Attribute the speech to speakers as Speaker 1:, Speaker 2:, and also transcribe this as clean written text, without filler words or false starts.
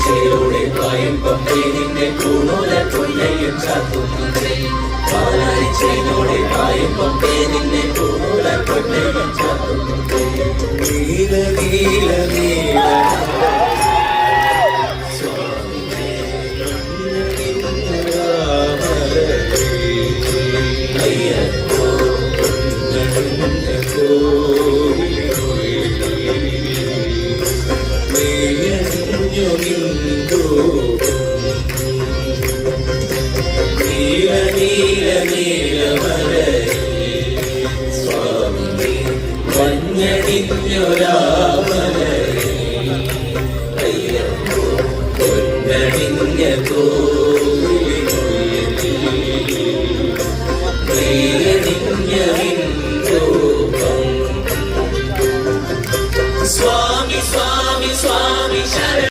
Speaker 1: പാലാരിച്ചയിലൂടെ പായും പമ്പേ നിന്നെ പൂണൂല കൊല്ലയും ചാത്തുന്നേ പാലാരിച്ചയിലൂടെ പായും പമ്പേ നിന്നെ പൂണൂല കൊല്ലയും ചാത്തുന്നേ നീല നീല നീല നീല നീല നീലമലേ സ്വാമി മഞ്ഞണിഞ്ഞൊരാമലേ അയ്യപ്പോ പൊന്നണിഞ്ഞ